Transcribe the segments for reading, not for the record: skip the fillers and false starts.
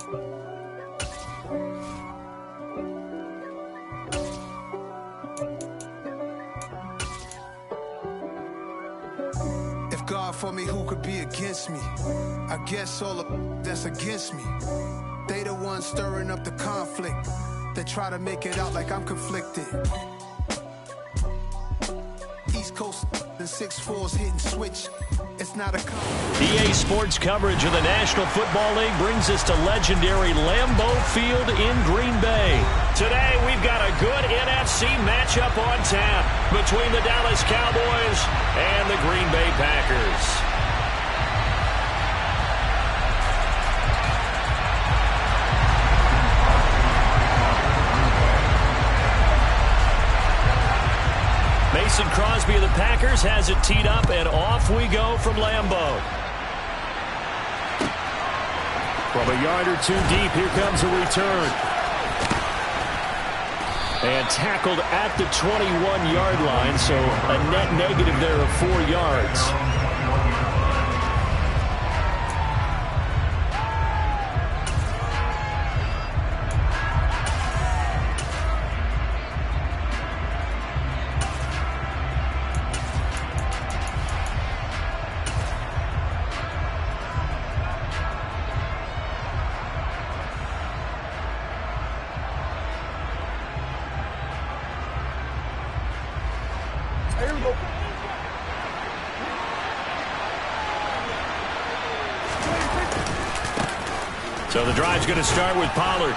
If God for me, who could be against me? I guess all of that's against me. They the ones stirring up the conflict. They try to make it out like I'm conflicted. East Coast and 6'4's hitting switch. It's not a EA Sports coverage of the National Football League brings us to legendary Lambeau Field in Green Bay. Today, we've got a good NFC matchup on tap between the Dallas Cowboys and the Green Bay Packers. Mason Crosby of the Packers has it teed up, and off we go from Lambeau. From a yard or two deep, here comes a return. And tackled at the 21-yard line, so a net negative there of 4 yards. So the drive's going to start with Pollard.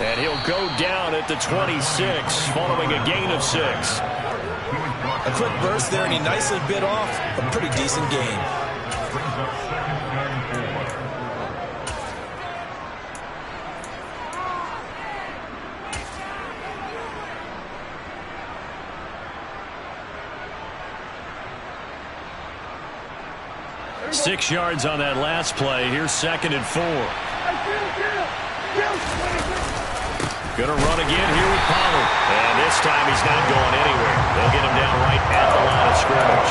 And he'll go down at the 26 following a gain of 6. A quick burst there, and he nicely bit off a pretty decent gain. Six yards on that last play. Here's 2nd and 4. Going to run again here with Pollard. And this time he's not going anywhere. They'll get him down right at the line of scrimmage.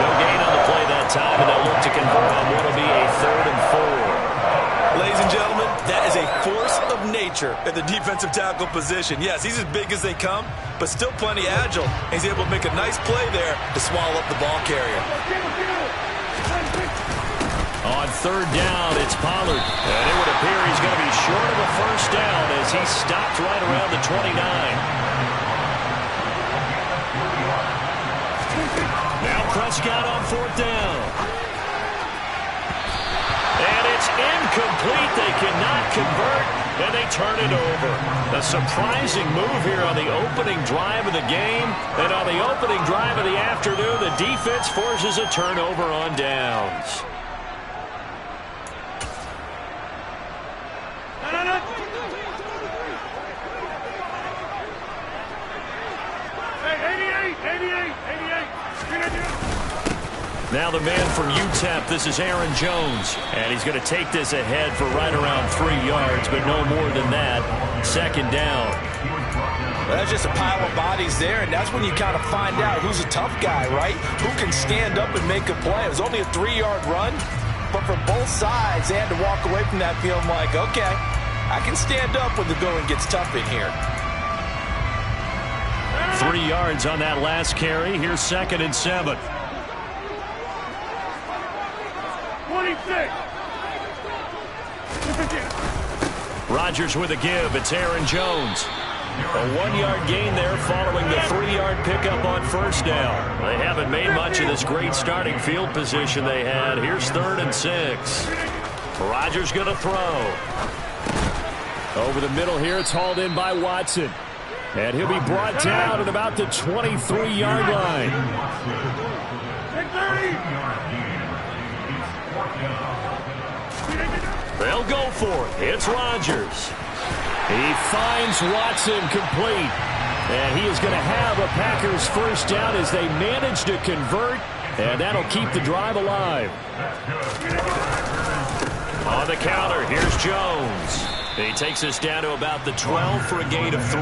No gain on the play that time, and they'll look to convert on what will be a 3rd and 4. Ladies and gentlemen, that is a force of nature at the defensive tackle position. Yes, he's as big as they come, but still plenty agile. He's able to make a nice play there to swallow up the ball carrier. On 3rd down, it's Pollard. And it would appear he's going to be short of a 1st down as he stopped right around the 29. Now Prescott on 4th down. And it's incomplete. They cannot convert, and they turn it over. A surprising move here on the opening drive of the game. And on the opening drive of the afternoon, the defense forces a turnover on downs. Now the man from UTEP, this is Aaron Jones. And he's going to take this ahead for right around 3 yards, but no more than that. 2nd down. Well, that's just a pile of bodies there, and that's when you kind of find out who's a tough guy, right? Who can stand up and make a play. It was only a 3-yard run, but for both sides, they had to walk away from that feeling like, okay, I can stand up when the going gets tough in here. 3 yards on that last carry. Here's 2nd and 7. 26. Rodgers with a give. It's Aaron Jones. A 1-yard gain there following the 3-yard pickup on 1st down. They haven't made much of this great starting field position they had. Here's 3rd and 6. Rodgers going to throw. Over the middle here, it's hauled in by Watson. And he'll be brought down at about the 23-yard line. They'll go for it. It's Rodgers. He finds Watson complete. And he is going to have a Packers 1st down as they manage to convert. And that'll keep the drive alive. On the counter, here's Jones. He takes us down to about the 12 for a gain of 3.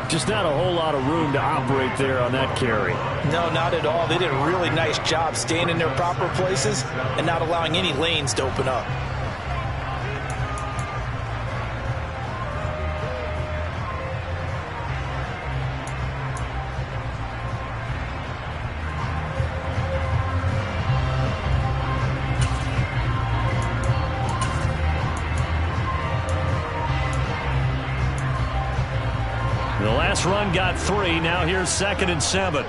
Just not a whole lot of room to operate there on that carry. No, not at all. They did a really nice job staying in their proper places and not allowing any lanes to open up. Last run got 3. Now here's 2nd and 7.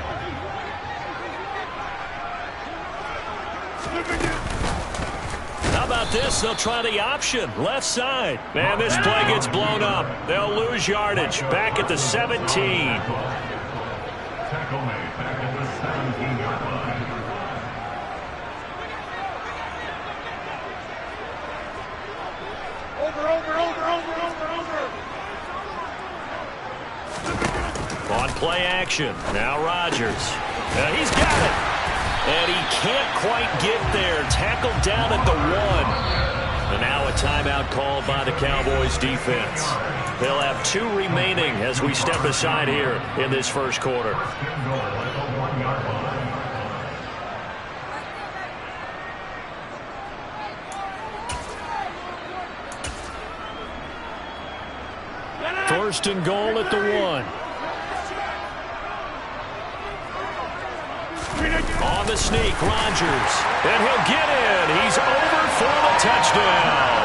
How about this? They'll try the option. Left side. And this play gets blown up. They'll lose yardage. Back at the 17. Tackle made back at the 17-yard line. On play action. Now Rodgers. He's got it. And he can't quite get there. Tackled down at the 1. And now a timeout called by the Cowboys defense. They'll have 2 remaining as we step aside here in this first quarter. First and goal at the 1. On the sneak, Rodgers. And he'll get in. He's over for the touchdown.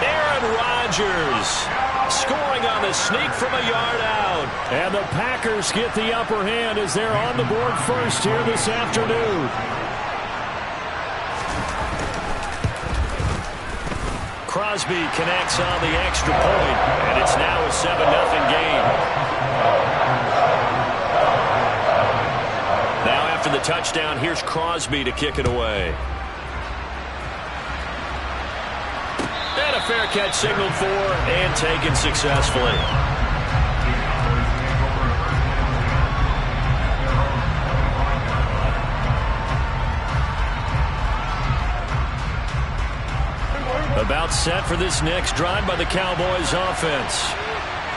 Aaron Rodgers scoring on the sneak from a yard out. And the Packers get the upper hand as they're on the board first here this afternoon. Crosby connects on the extra point, and it's now a 7-0 game. Now after the touchdown, here's Crosby to kick it away. And a fair catch signaled for and taken successfully. About set for this next drive by the Cowboys offense.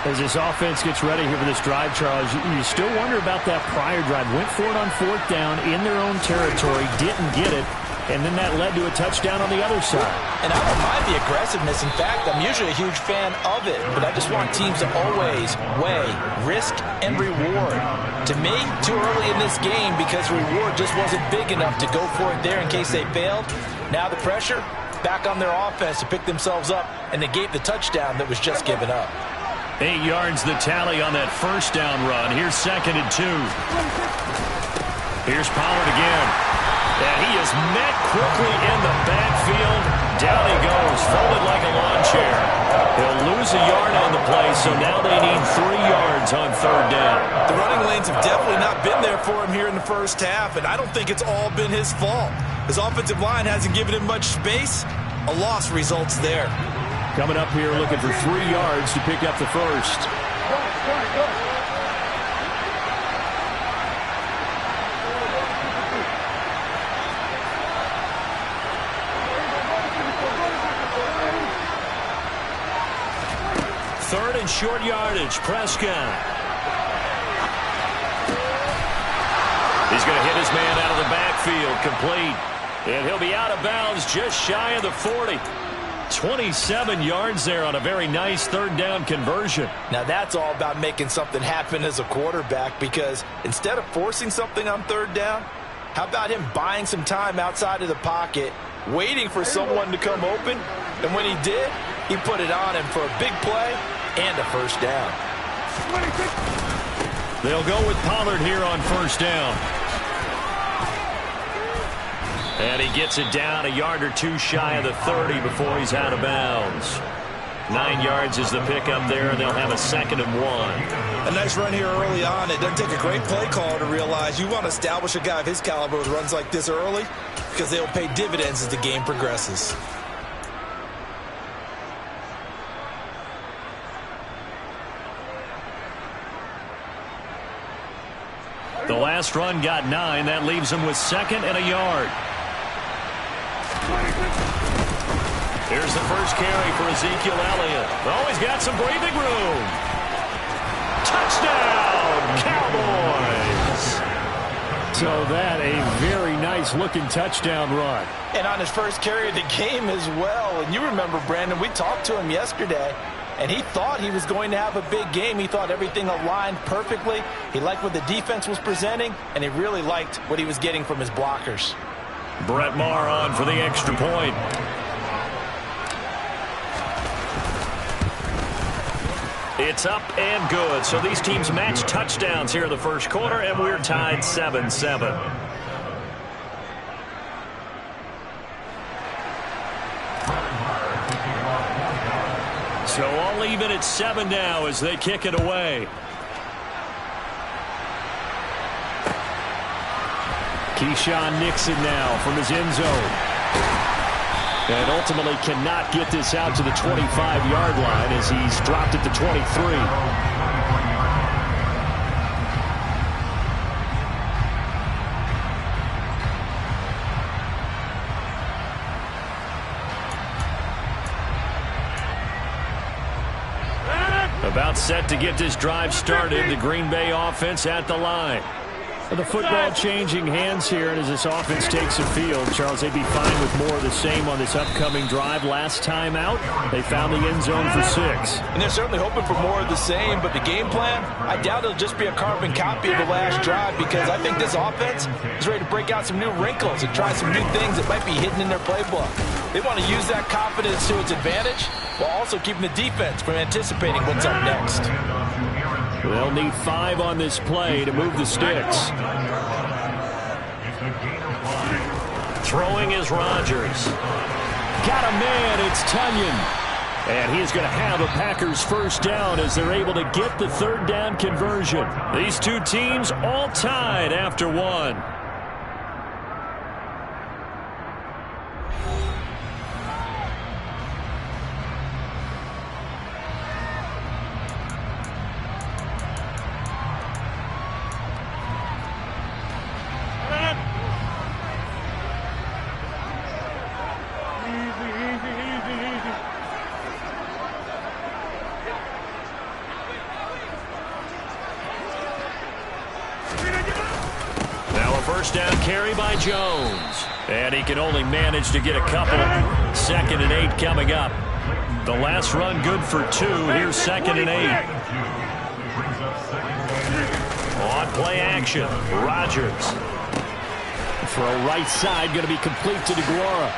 As this offense gets ready here for this drive, Charles, you still wonder about that prior drive. Went for it on 4th down in their own territory, didn't get it, and then that led to a touchdown on the other side. And I don't mind the aggressiveness. In fact, I'm usually a huge fan of it, but I just want teams to always weigh risk and reward. To me, too early in this game because the reward just wasn't big enough to go for it there in case they failed. Now the pressure back on their offense to pick themselves up and negate the touchdown that was just given up. 8 yards the tally on that first down run. Here's 2nd and 2. Here's Pollard again. And he is met quickly in the backfield. Down he goes, folded like a lawn chair. He'll lose a yard on the play, so now they need 3 yards on 3rd down. The running lanes have definitely not been there for him here in the first half, and I don't think it's all been his fault. His offensive line hasn't given him much space. A loss results there. Coming up here looking for 3 yards to pick up the first. Third and short yardage. Prescott. He's going to hit his man out of the backfield. Complete. And he'll be out of bounds just shy of the 40. 27 yards there on a very nice 3rd down conversion. Now that's all about making something happen as a quarterback, because instead of forcing something on 3rd down, how about him buying some time outside of the pocket, waiting for someone to come open, and when he did, he put it on him for a big play and a first down. They'll go with Pollard here on 1st down. And he gets it down a yard or 2 shy of the 30 before he's out of bounds. 9 yards is the pickup there, and they'll have a 2nd and 1. A nice run here early on. It doesn't take a great play caller to realize you want to establish a guy of his caliber with runs like this early, because they'll pay dividends as the game progresses. The last run got 9. That leaves him with 2nd and a yard. Here's the first carry for Ezekiel Elliott. Oh, he's got some breathing room. Touchdown, Cowboys. So that a very nice looking touchdown run. And on his first carry of the game as well. And you remember, Brandon, we talked to him yesterday, and he thought he was going to have a big game. He thought everything aligned perfectly. He liked what the defense was presenting, and he really liked what he was getting from his blockers. Brett Maher on for the extra point. It's up and good. So these teams match touchdowns here in the first quarter, and we're tied 7-7. So all even at 7 now as they kick it away. Keyshawn Nixon now from his end zone. And ultimately cannot get this out to the 25-yard line as he's dropped at the 23. About set to get this drive started. The Green Bay offense at the line. The football changing hands here, and as this offense takes the field, Charles, they'd be fine with more of the same on this upcoming drive. Last time out, they found the end zone for 6. And they're certainly hoping for more of the same, but the game plan, I doubt it'll just be a carbon copy of the last drive, because I think this offense is ready to break out some new wrinkles and try some new things that might be hidden in their playbook. They want to use that confidence to its advantage while also keeping the defense from anticipating what's up next. They'll need 5 on this play to move the sticks. Throwing is Rodgers. Got a man, it's Tonyan. And he's going to have a Packers first down as they're able to get the third down conversion. These two teams all tied after 1. First down carry by Jones. And he can only manage to get a couple. 2nd and 8 coming up. The last run good for 2. Here's 2nd and 8. On play action, Rodgers. Throw right side, going to be complete to DeGuara.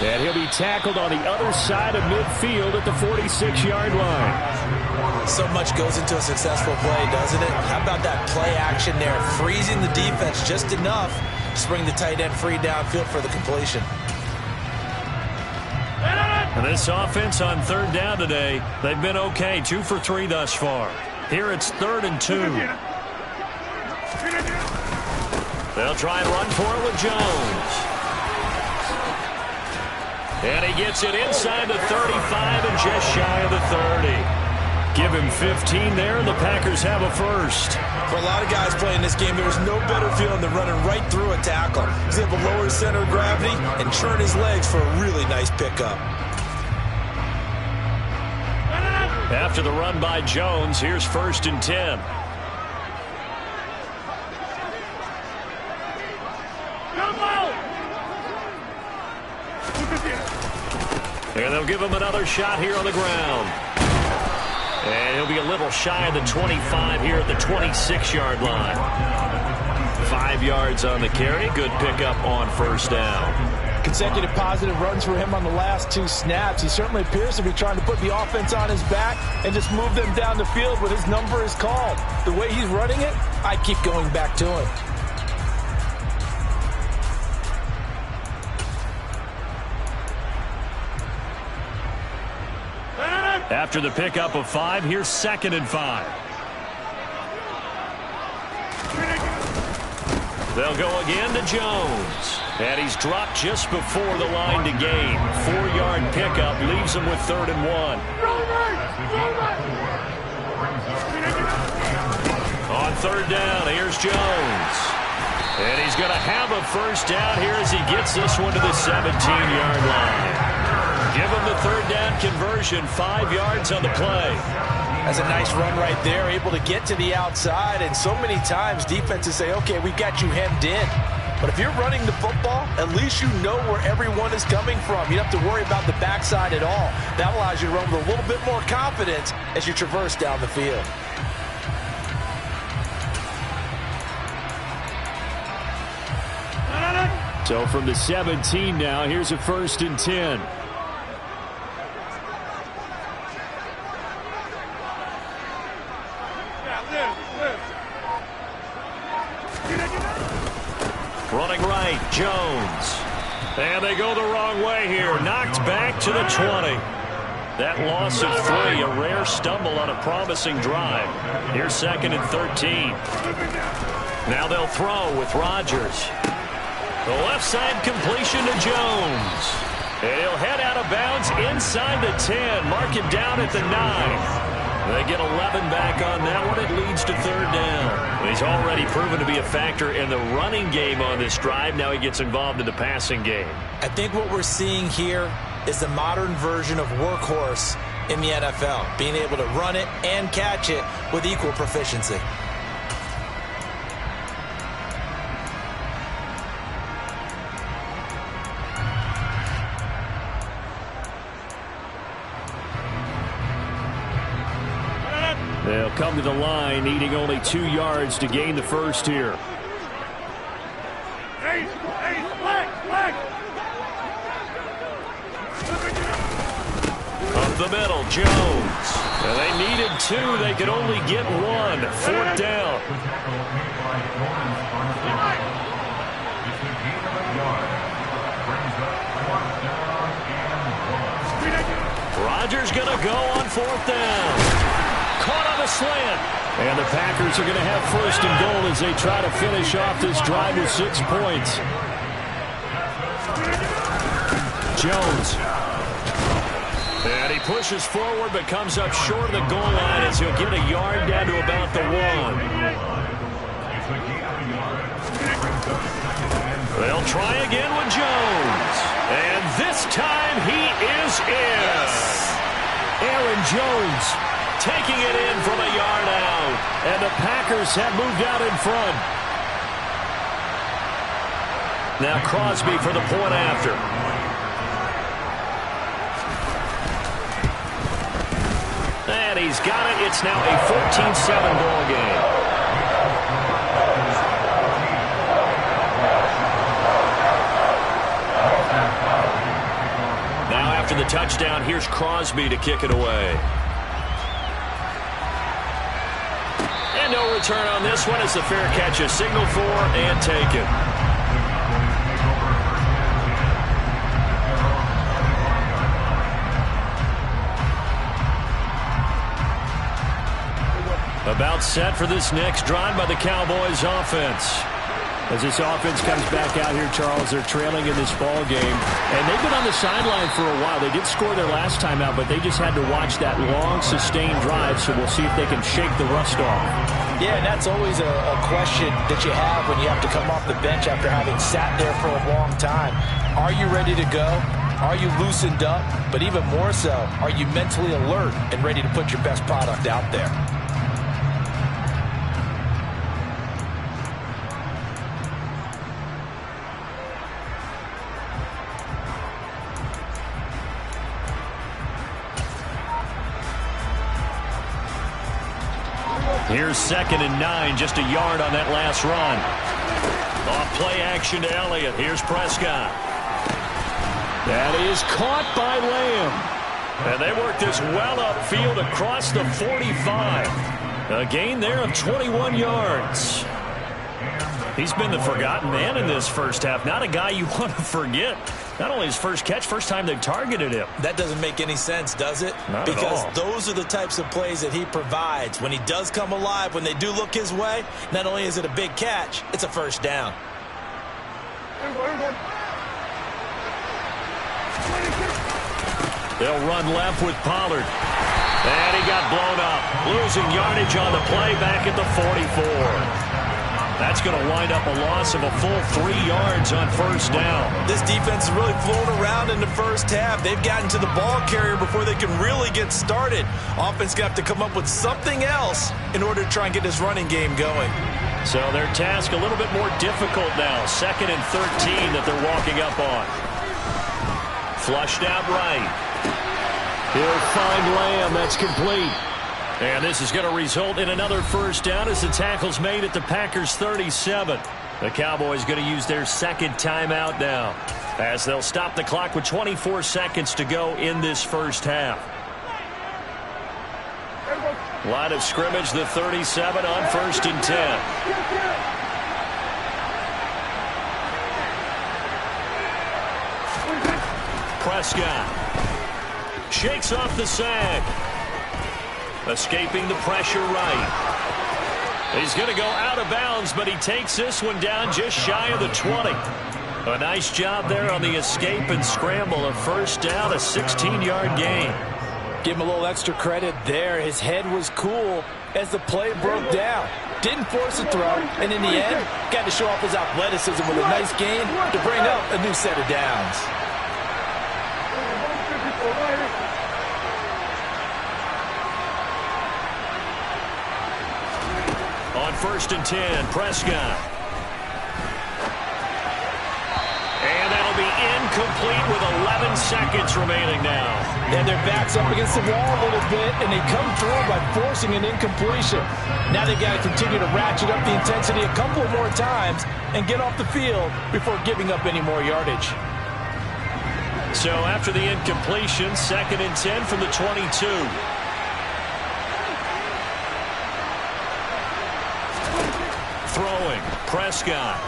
And he'll be tackled on the other side of midfield at the 46-yard line. So much goes into a successful play, doesn't it? How about that play action there? Freezing the defense just enough to bring the tight end free downfield for the completion. And this offense on 3rd down today, they've been okay. 2 for 3 thus far. Here it's 3rd and 2. They'll try and run for it with Jones. And he gets it inside the 35 and just shy of the 30. Give him 15 there, and the Packers have a first. For a lot of guys playing this game, there was no better feeling than running right through a tackle. He's able to lower his center of gravity and churn his legs for a really nice pickup. After the run by Jones, here's 1st and 10. And they'll give him another shot here on the ground. And he'll be a little shy of the 25 here at the 26-yard line. 5 yards on the carry. Good pickup on 1st down. Consecutive positive runs for him on the last 2 snaps. He certainly appears to be trying to put the offense on his back and just move them down the field when his number is called. The way he's running it, I keep going back to him. After the pickup of 5, here's 2nd and 5. They'll go again to Jones. And he's dropped just before the line to gain. 4-yard pickup leaves him with 3rd and 1. On 3rd down, here's Jones. And he's going to have a first down here as he gets this one to the 17-yard line. Give him the 3rd down conversion, 5 yards on the play. That's a nice run right there, able to get to the outside. And so many times defenses say, okay, we got you hemmed in. But if you're running the football, at least you know where everyone is coming from. You don't have to worry about the backside at all. That allows you to run with a little bit more confidence as you traverse down the field. So from the 17 now, here's a 1st and 10. right, Jones. And they go the wrong way here. Knocked back to the 20. That loss of 3, a rare stumble on a promising drive. Here's 2nd and 13. Now they'll throw with Rodgers. The left side completion to Jones. And he'll head out of bounds inside the 10. Mark him down at the 9. They get 11 back on that one. It leads to 3rd down. He's already proven to be a factor in the running game on this drive. Now he gets involved in the passing game. I think what we're seeing here is the modern version of workhorse in the NFL, being able to run it and catch it with equal proficiency. They'll come to the line, needing only 2 yards to gain the first here. Up the middle, Jones. And they needed 2. They could only get 1. 4th down. Rodgers going to go on 4th down. Caught on a slant. And the Packers are going to have 1st and goal as they try to finish off this drive with 6 points. Jones. And he pushes forward but comes up short of the goal line as he'll get a yard down to about the 1. They'll try again with Jones. And this time he is in. Aaron Jones taking it in from a yard out. And the Packers have moved out in front. Now Crosby for the point after. And he's got it. It's now a 14-7 ball game. Now after the touchdown, here's Crosby to kick it away. And no return on this one as the fair catch is signaled for and taken. About set for this next drive by the Cowboys offense. As this offense comes back out here, Charles, they're trailing in this ball game. And they've been on the sideline for a while. They did score their last time out, but they just had to watch that long, sustained drive, so we'll see if they can shake the rust off. Yeah, and that's always a question that you have when you have to come off the bench after having sat there for a long time. Are you ready to go? Are you loosened up? But even more so, are you mentally alert and ready to put your best product out there? Here's 2nd and 9, just a yard on that last run. Off play action to Elliott. Here's Prescott. That is caught by Lamb. And they work this well upfield across the 45. A gain there of 21 yards. He's been the forgotten man in this first half. Not a guy you want to forget. Not only his first catch, first time they've targeted him. That doesn't make any sense, does it? Not because at all. Those are the types of plays that he provides. When he does come alive, when they do look his way, not only is it a big catch, it's a first down. They'll run left with Pollard. And he got blown up. Losing yardage on the play back at the 44. That's going to wind up a loss of a full 3 yards on first down. This defense is really flown around in the first half. They've gotten to the ball carrier before they can really get started. Offense got to come up with something else in order to try and get this running game going. So their task a little bit more difficult now. 2nd and 13 that they're walking up on. Flushed out right. He'll find Lamb. That's complete. And this is going to result in another first down as the tackle's made at the Packers 37. The Cowboys going to use their 2nd timeout now as they'll stop the clock with 24 seconds to go in this first half. Line of scrimmage, the 37 on 1st and 10. Prescott. Shakes off the sack. Escaping the pressure right. He's going to go out of bounds, but he takes this one down just shy of the 20. A nice job there on the escape and scramble. A first down, a 16-yard gain. Give him a little extra credit there. His head was cool as the play broke down. Didn't force a throw, and in the end, got to show off his athleticism with a nice gain to bring up a new set of downs. On 1st and 10, Prescott. And that'll be incomplete with 11 seconds remaining now. And their back's up against the wall a little bit, and they come through by forcing an incompletion. Now they've got to continue to ratchet up the intensity a couple more times and get off the field before giving up any more yardage. So after the incompletion, 2nd and 10 from the 22. Throwing, Prescott.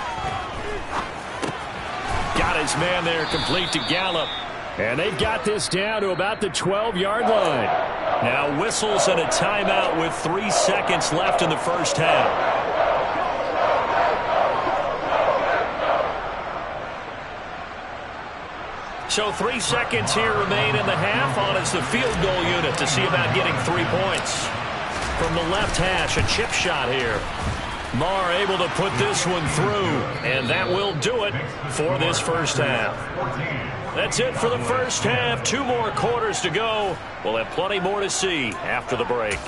Got his man there, complete to Gallup. And they've got this down to about the 12-yard line. Now whistles and a timeout with 3 seconds left in the first half. So 3 seconds here remain in the half on as the field goal unit to see about getting 3 points. From the left hash, a chip shot here. Marr able to put this one through, and that will do it for this first half. That's it for the first half. 2 more quarters to go. We'll have plenty more to see after the break.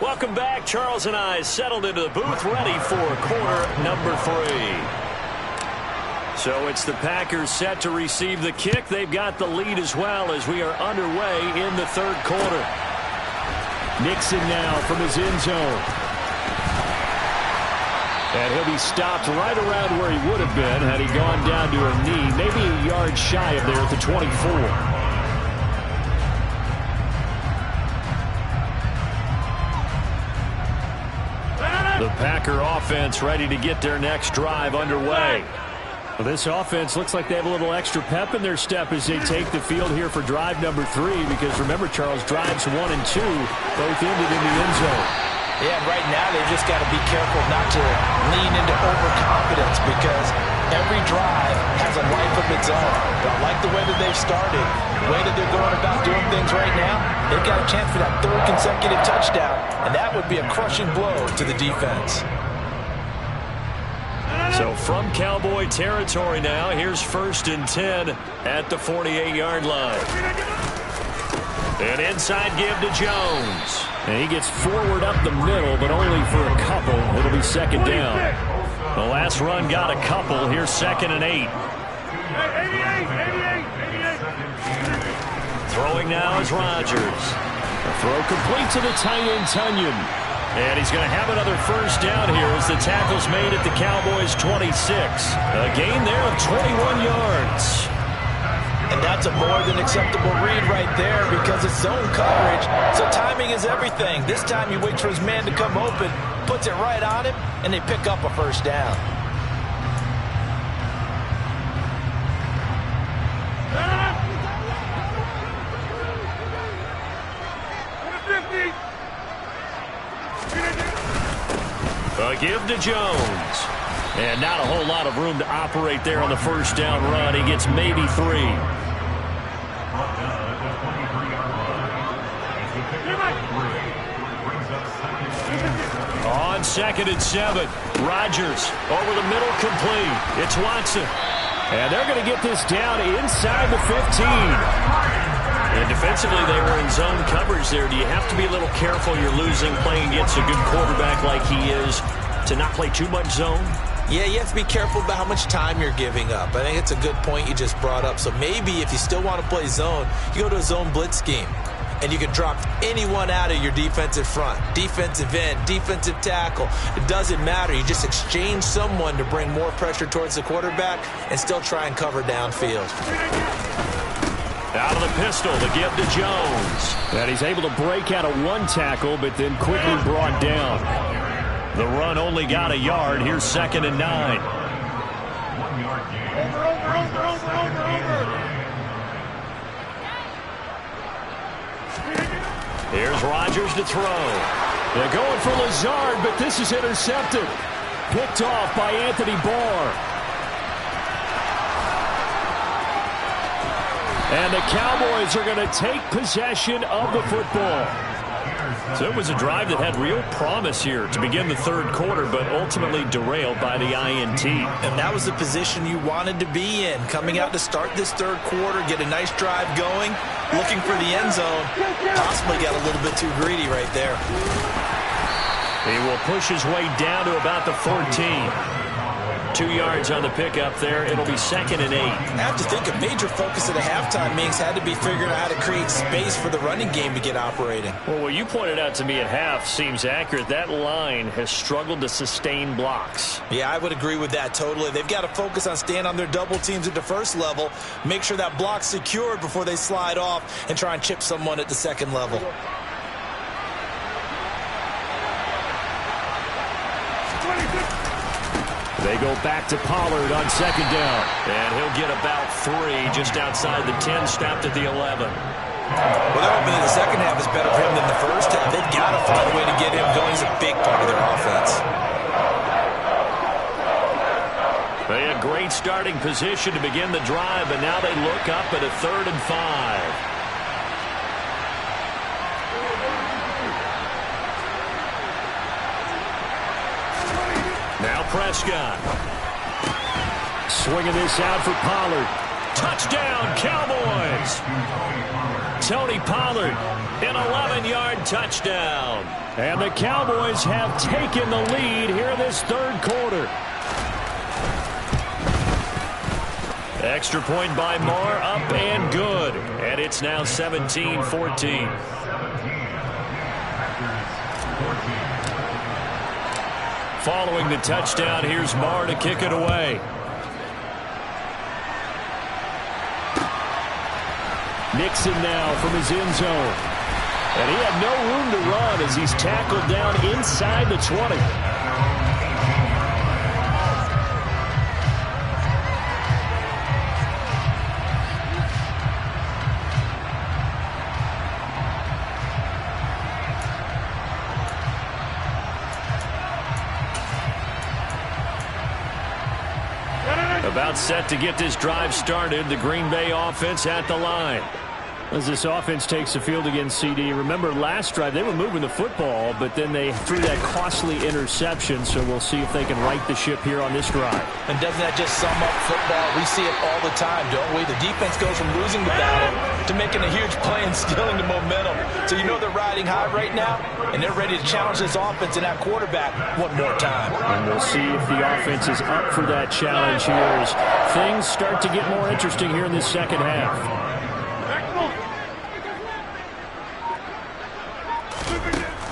Welcome back. Charles and I settled into the booth, ready for quarter number 3. So it's the Packers set to receive the kick. They've got the lead as well as we are underway in the 3rd quarter. Nixon now from his end zone. And he'll be stopped right around where he would have been had he gone down to a knee, maybe a yard shy of there at the 24. The Packer offense ready to get their next drive underway. Well, this offense looks like they have a little extra pep in their step as they take the field here for drive number 3, because remember, Charles, drives 1 and 2 both ended in the end zone. Yeah, right now they've just got to be careful not to lean into overconfidence, because every drive has a life of its own. But I like the way that they've started, the way that they're going about doing things right now. They've got a chance for that 3rd consecutive touchdown, and that would be a crushing blow to the defense. So from Cowboy territory now, here's 1st and 10 at the 48-yard line. An inside give to Jones. And he gets forward up the middle, but only for a couple. It'll be 2nd down. The last run got a couple. Here's 2nd and 8. Throwing now is Rodgers. A throw complete to the tight end, Tunyon. And he's going to have another first down here as the tackle's made at the Cowboys' 26. A gain there of 21 yards. And that's a more than acceptable read right there, because it's zone coverage, so timing is everything. This time he waits for his man to come open, puts it right on him, and they pick up a first down. A give to Jones. And not a whole lot of room to operate there on the first down run. He gets maybe 3. On 2nd and 7, Rodgers over the middle, complete. It's Watson. And they're going to get this down inside the 15. And defensively, they were in zone coverage there. Do you have to be a little careful? You're losing, playing against a good quarterback like he is, to not play too much zone? Yeah, you have to be careful about how much time you're giving up. I think it's a good point you just brought up. So maybe if you still want to play zone, you go to a zone blitz scheme. And you can drop anyone out of your defensive front. Defensive end, defensive tackle. It doesn't matter. You just exchange someone to bring more pressure towards the quarterback and still try and cover downfield. Out of the pistol, the give to Jones. And he's able to break out of 1 tackle, but then quickly brought down. The run only got a yard. Here's 2nd and 9. 1 yard gain. Here's Rodgers to throw. They're going for Lazard, but this is intercepted. Picked off by Anthony Barr. And the Cowboys are going to take possession of the football. So it was a drive that had real promise here to begin the 3rd quarter, but ultimately derailed by the INT. And that was the position you wanted to be in. Coming out to start this 3rd quarter, get a nice drive going, looking for the end zone. Possibly got a little bit too greedy right there. He will push his way down to about the 14. 2 yards on the pickup there. It'll be 2nd and 8. I have to think a major focus at a halftime means had to be figuring out how to create space for the running game to get operating. Well, what you pointed out to me at half seems accurate. That line has struggled to sustain blocks. Yeah, I would agree with that totally. They've got to focus on staying on their double teams at the first level, make sure that block's secured before they slide off and try and chip someone at the 2nd level. They go back to Pollard on 2nd down. And he'll get about 3 just outside the 10, stopped at the 11. Well, they're hoping that the 2nd half is better for him than the 1st half. They've got to find a way to get him going. He's a big part of their offense. They had great starting position to begin the drive, but now they look up at a 3rd and 5. Now Prescott. Swinging this out for Pollard. Touchdown, Cowboys! Tony Pollard, an 11-yard touchdown. And the Cowboys have taken the lead here in this 3rd quarter. Extra point by Moore, up and good. And it's now 17-14. Following the touchdown, here's Moore to kick it away. Nixon now from his end zone. And he had no room to run as he's tackled down inside the 20. About set to get this drive started. The Green Bay offense at the line. As this offense takes the field against CD, remember last drive they were moving the football, but then they threw that costly interception, so we'll see if they can right the ship here on this drive. And doesn't that just sum up football? We see it all the time, don't we? The defense goes from losing the battle to making a huge play and stealing the momentum. So you know they're riding high right now, and they're ready to challenge this offense and that quarterback one more time. And we'll see if the offense is up for that challenge here as things start to get more interesting here in this 2nd half.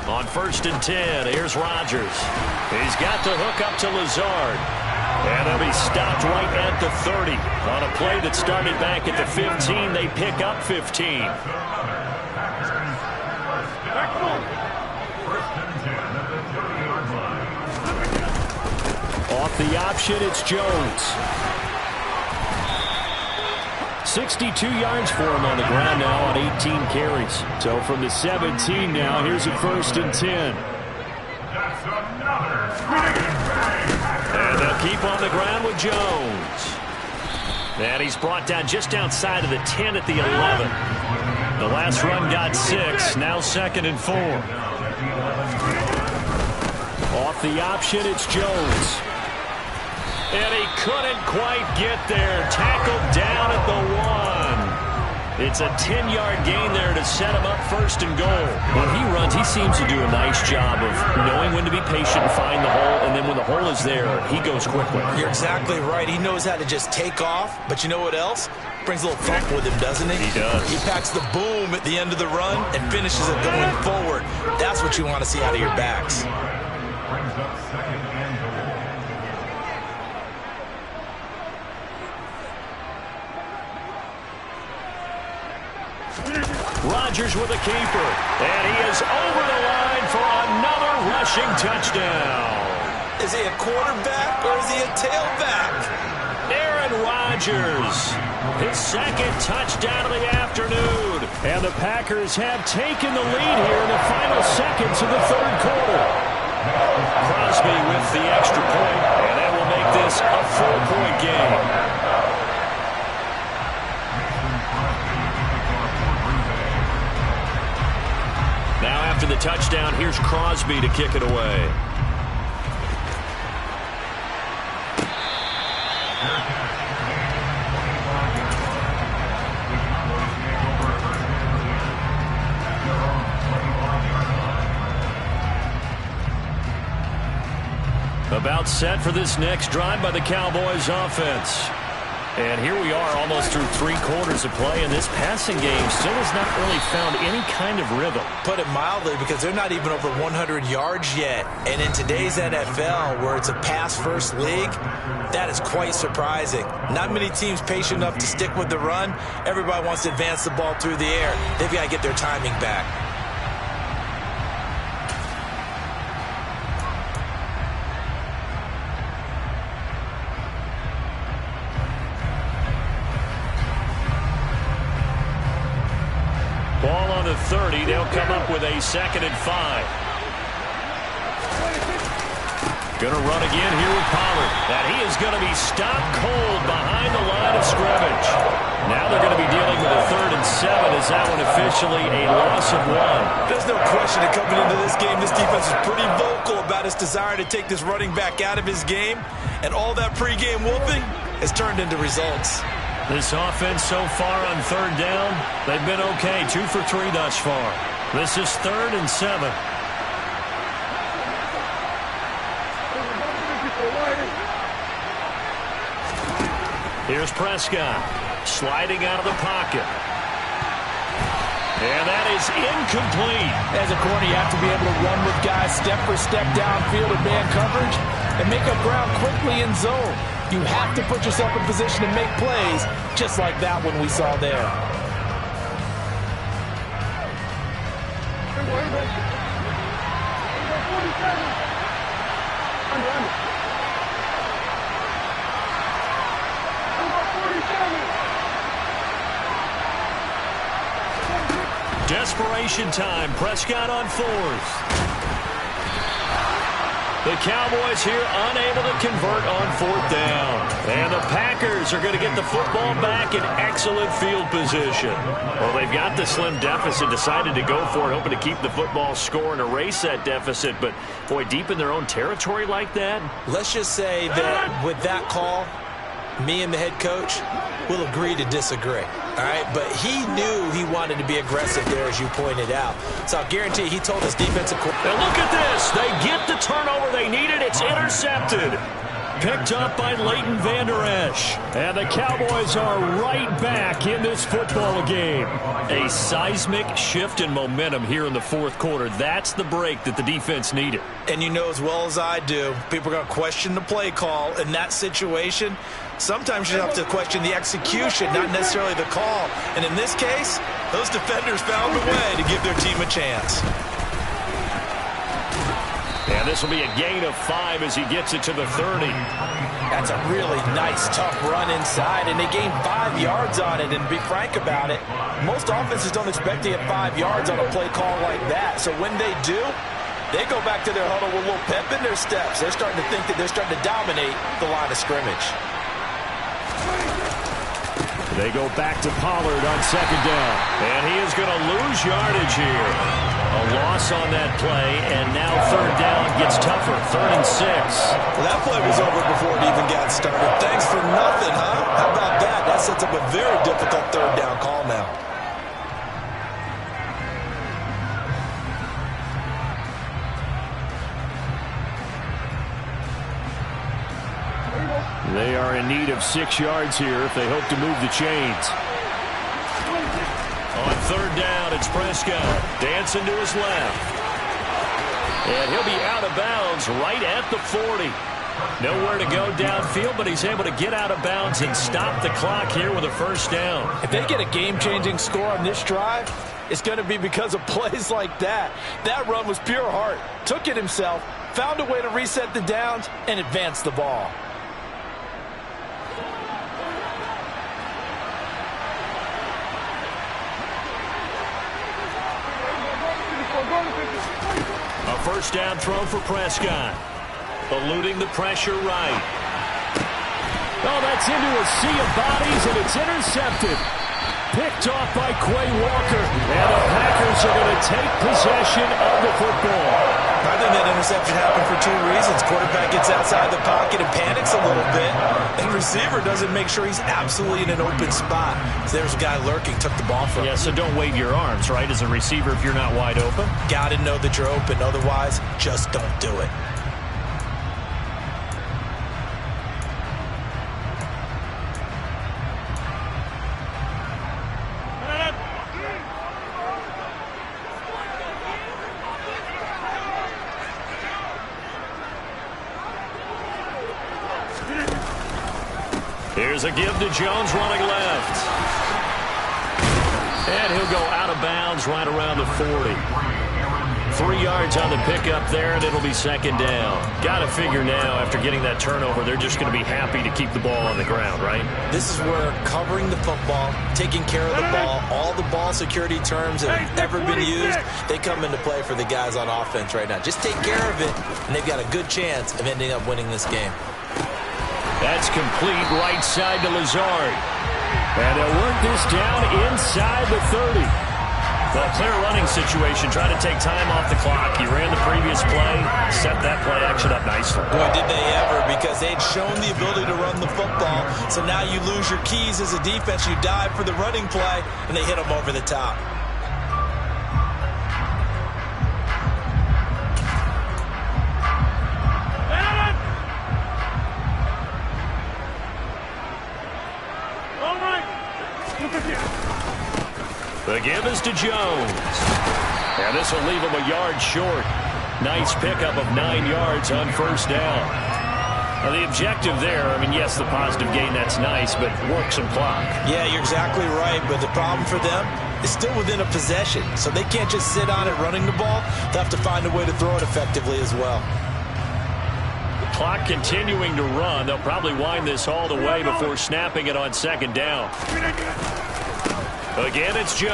On 1st and 10, here's Rodgers. He's got the hook up to Lazard. And he'll be stopped right at the 30. On a play that started back at the 15, they pick up 15. Off the option, it's Jones. 62 yards for him on the ground now on 18 carries. So from the 17 now, here's a 1st and 10. And they'll keep on the ground with Jones. And he's brought down just outside of the 10 at the 11. The last run got 6, now 2nd and 4. Off the option, it's Jones. And he couldn't quite get there. Tackled down at the 1. It's a 10-yard gain there to set him up 1st and goal. When he runs, he seems to do a nice job of knowing when to be patient and find the hole, and then when the hole is there, he goes quickly. You're exactly right. He knows how to just take off, but you know what else? Brings a little thump with him, doesn't he? He does. He packs the boom at the end of the run and finishes it going forward. That's what you want to see out of your backs. Brings up 2nd and goal. Rodgers with a keeper. And he is over the line for another rushing touchdown. Is he a quarterback or is he a tailback? Aaron Rodgers, his second touchdown of the afternoon. And the Packers have taken the lead here in the final seconds of the third quarter. Crosby with the extra point, and that will make this a 4-point game. Now after the touchdown, here's Crosby to kick it away. About set for this next drive by the Cowboys offense. And here we are almost through 3 quarters of play, and this passing game still has not really found any kind of rhythm. Put it mildly, because they're not even over 100 yards yet. And in today's NFL, where it's a pass-first league, that is quite surprising. Not many teams patient enough to stick with the run. Everybody wants to advance the ball through the air. They've got to get their timing back. Ball on the 30. They'll come up with a 2nd and 5. Going to run again here with Pollard. And he is going to be stopped cold behind the line of scrimmage. Now they're going to be dealing with a 3rd and 7. Is that one officially a loss of 1? There's no question that coming into this game, this defense is pretty vocal about its desire to take this running back out of his game. And all that pregame whooping has turned into results. This offense so far on 3rd down, they've been okay. 2 for 3 thus far. This is 3rd and 7. Here's Prescott sliding out of the pocket. And that is incomplete. As a corner, you have to be able to run with guys step for step downfield in man coverage and make up ground quickly in zone. You have to put yourself in position to make plays, just like that one we saw there. Desperation time. Prescott on 4th. The Cowboys here unable to convert on 4th down. And the Packers are going to get the football back in excellent field position. Well, they've got the slim deficit, decided to go for it, hoping to keep the football score and erase that deficit. But, boy, deep in their own territory like that. Let's just say that with that call, me and the head coach will agree to disagree. All right, but he knew he wanted to be aggressive there, as you pointed out. So I'll guarantee he told his defensive coordinator. And look at this. They get the turnover they needed. It's intercepted. Picked up by Leighton Vander Esch. And the Cowboys are right back in this football game. A seismic shift in momentum here in the 4th quarter. That's the break that the defense needed. And you know as well as I do, people are going to question the play call in that situation. Sometimes you have to question the execution, not necessarily the call. And in this case, those defenders found a way to give their team a chance. And this will be a gain of 5 as he gets it to the 30. That's a really nice, tough run inside, and they gained 5 yards on it. And to be frank about it, most offenses don't expect to get 5 yards on a play call like that. So when they do, they go back to their huddle with a little pep in their steps. They're starting to think that they're starting to dominate the line of scrimmage. They go back to Pollard on 2nd down. And he is going to lose yardage here. A loss on that play, and now 3rd down gets tougher. 3rd and 6. Well, that play was over before it even got started. Thanks for nothing, huh? How about that? That sets up a very difficult 3rd down call now. They are in need of 6 yards here if they hope to move the chains. On 3rd down, it's Prescott dancing to his left. And he'll be out of bounds right at the 40. Nowhere to go downfield, but he's able to get out of bounds and stop the clock here with a first down. If they get a game-changing score on this drive, it's going to be because of plays like that. That run was pure heart. Took it himself, found a way to reset the downs, and advance the ball. A first down throw for Prescott. Eluding the pressure right. Oh, that's into a sea of bodies, and it's intercepted. Picked off by Quay Walker. And the Packers are going to take possession of the football. I think that interception happened for two reasons. Quarterback gets outside the pocket and panics a little bit. And receiver doesn't make sure he's absolutely in an open spot. So there's a guy lurking, took the ball from him. Yeah, so don't wave your arms, right, as a receiver if you're not wide open. Got to know that you're open. Otherwise, just don't do it. Here's a give to Jones running left. And he'll go out of bounds right around the 40. 3 yards on the pickup there, and it'll be second down. Got to figure now, after getting that turnover, they're just going to be happy to keep the ball on the ground, right? This is where covering the football, taking care of the ball, all the ball security terms that have ever been used, they come into play for the guys on offense right now. Just take care of it, and they've got a good chance of ending up winning this game. That's complete right side to Lazard. And they'll work this down inside the 30. Well, clear running situation. Try to take time off the clock. You ran the previous play, set that play action up nicely. Boy, did they ever, because they'd shown the ability to run the football. So now you lose your keys as a defense. You dive for the running play, and they hit them over the top. The give is to Jones. And this will leave him a yard short. Nice pickup of 9 yards on first down. Now, the objective there, I mean, yes, the positive gain, that's nice, but work some clock. Yeah, you're exactly right, but the problem for them is still within a possession, so they can't just sit on it running the ball. They'll have to find a way to throw it effectively as well. The clock continuing to run. They'll probably wind this all the way before snapping it on second down. Again, it's Jones.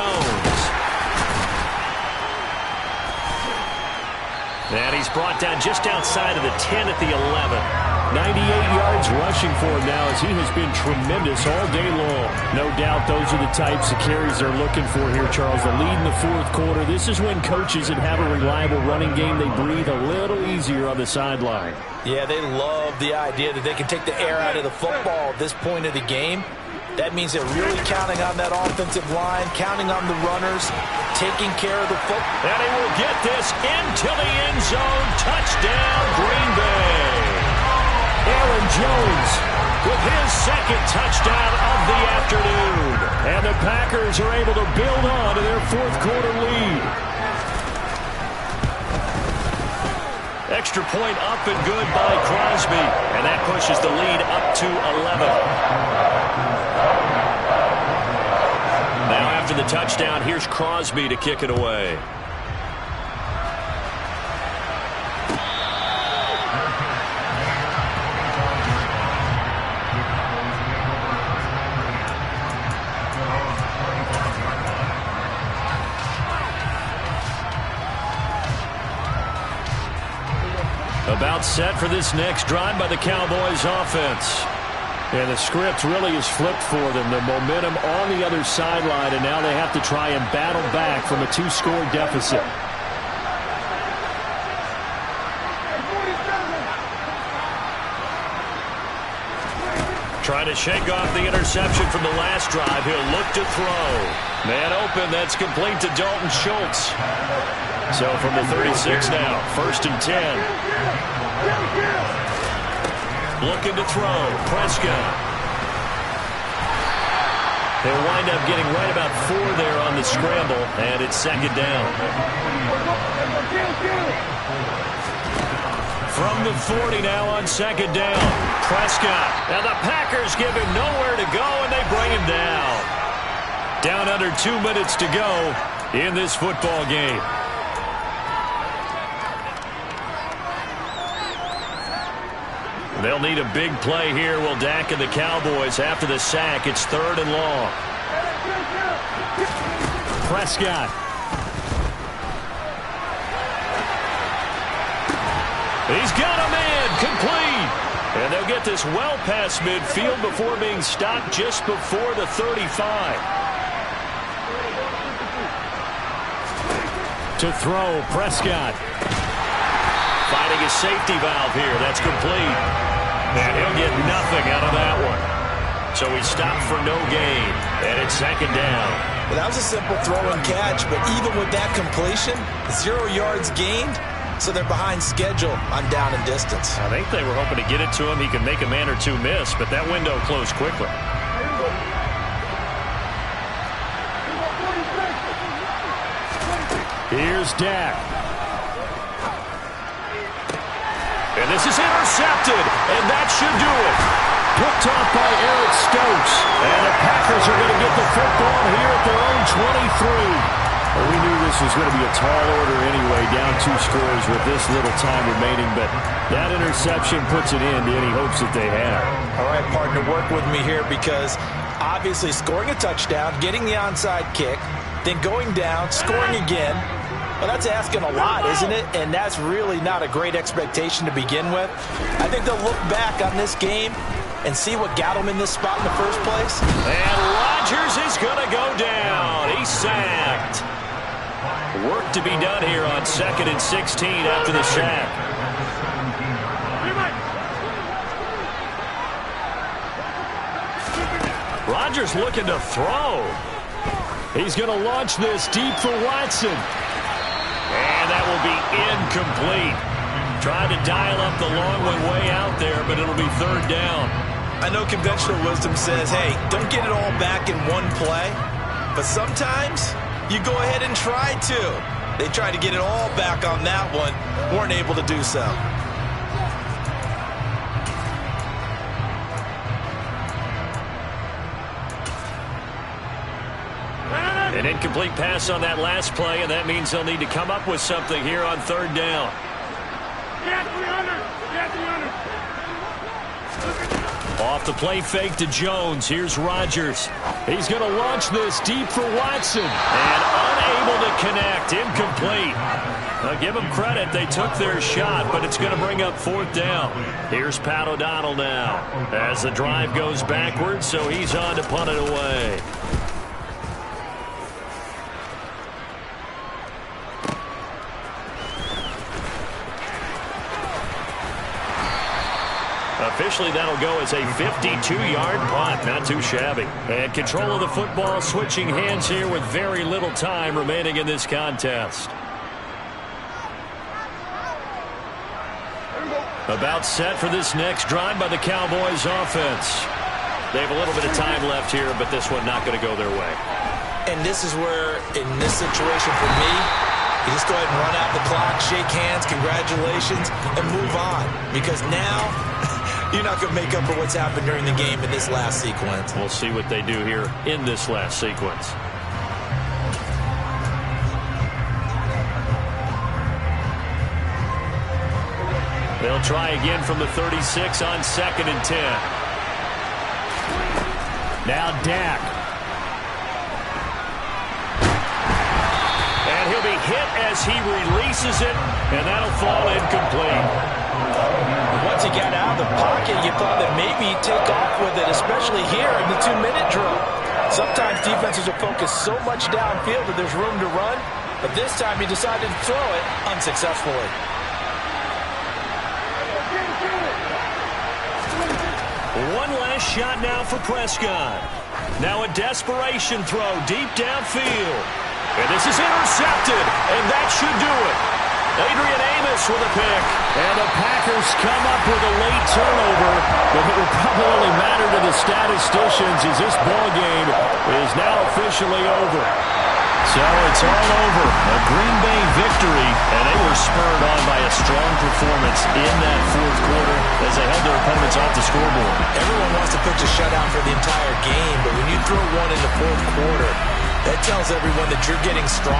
And he's brought down just outside of the 10 at the 11. 98 yards rushing for him now, as he has been tremendous all day long. No doubt those are the types of carries they're looking for here, Charles. The lead in the fourth quarter. This is when coaches that have a reliable running game, they breathe a little easier on the sideline. Yeah, they love the idea that they can take the air out of the football at this point of the game. That means they're really counting on that offensive line, counting on the runners, taking care of the football. And he will get this into the end zone. Touchdown, Green Bay. Aaron Jones with his second touchdown of the afternoon. And the Packers are able to build on to their fourth quarter lead. Extra point up and good by Crosby. And that pushes the lead up to 11. Now after the touchdown, here's Crosby to kick it away. About set for this next drive by the Cowboys offense. And the script really is flipped for them. The momentum on the other sideline, and now they have to try and battle back from a 2-score deficit. Trying to shake off the interception from the last drive. He'll look to throw. Man open, that's complete to Dalton Schultz. So from the 36 now, 1st and 10. Looking to throw, Prescott. They'll wind up getting right about 4 there on the scramble, and it's second down. From the 40 now on second down. Prescott. Now the Packers give him nowhere to go, and they bring him down. Down under 2 minutes to go in this football game. They'll need a big play here. Will Dak and the Cowboys after the sack. It's 3rd and long. Prescott. He's got a man complete. And they'll get this well past midfield before being stopped just before the 35. To throw, Prescott. Finding his safety valve here. That's complete. And he'll get nothing out of that one. So he stopped for no gain. And it's 2nd down. Well, that was a simple throw and catch, but even with that completion, 0 yards gained, so they're behind schedule on down and distance. I think they were hoping to get it to him. He could make a man or two miss, but that window closed quickly. Here's Dak. And this is intercepted, and that should do it. Picked off by Eric Stokes. And the Packers are going to get the football here at their own 23. Well, we knew this was going to be a tall order anyway, down 2 scores with this little time remaining, but that interception puts it in to any hopes that they have. All right, partner, work with me here because obviously scoring a touchdown, getting the onside kick, then going down, scoring again. Well, that's asking a lot, isn't it? And that's really not a great expectation to begin with. I think they'll look back on this game and see what got them in this spot in the first place. And Rodgers is going to go down. He's sacked. Work to be done here on 2nd and 16 after the sack. Rodgers looking to throw. He's going to launch this deep for Watson. And that will be incomplete. Trying to dial up the long one way out there, but it'll be 3rd down. I know conventional wisdom says, hey, don't get it all back in one play. But sometimes you go ahead and try to. They tried to get it all back on that one. Weren't able to do so. An incomplete pass on that last play, and that means they'll need to come up with something here on 3rd down. Off the play fake to Jones. Here's Rodgers. He's going to launch this deep for Watson. And unable to connect. Incomplete. Now give them credit. They took their shot, but it's going to bring up 4th down. Here's Pat O'Donnell now as the drive goes backwards, so he's on to punt it away. Officially, that'll go as a 52-yard punt. Not too shabby. And control of the football switching hands here with very little time remaining in this contest. About set for this next drive by the Cowboys offense. They have a little bit of time left here, but this one not going to go their way. And this is where, in this situation for me, you just go ahead and run out the clock, shake hands, congratulations, and move on. Because now you're not going to make up for what's happened during the game in this last sequence. We'll see what they do here in this last sequence. They'll try again from the 36 on 2nd and 10. Now Dak. And he'll be hit as he releases it, and that'll fall incomplete. Once he got out of the pocket, you thought that maybe he'd take off with it, especially here in the 2-minute drill. Sometimes defenses will focus so much downfield that there's room to run, but this time he decided to throw it unsuccessfully. One last shot now for Prescott. Now a desperation throw deep downfield. And this is intercepted, and that should do it. Adrian Amos with a pick. And the Packers come up with a late turnover, but it will probably only matter to the statisticians as this ball game is now officially over. So it's all over. A Green Bay victory, and they were spurred on by a strong performance in that fourth quarter as they held their opponents off the scoreboard. Everyone wants to pitch a shutout for the entire game, but when you throw one in the fourth quarter, that tells everyone that you're getting strong.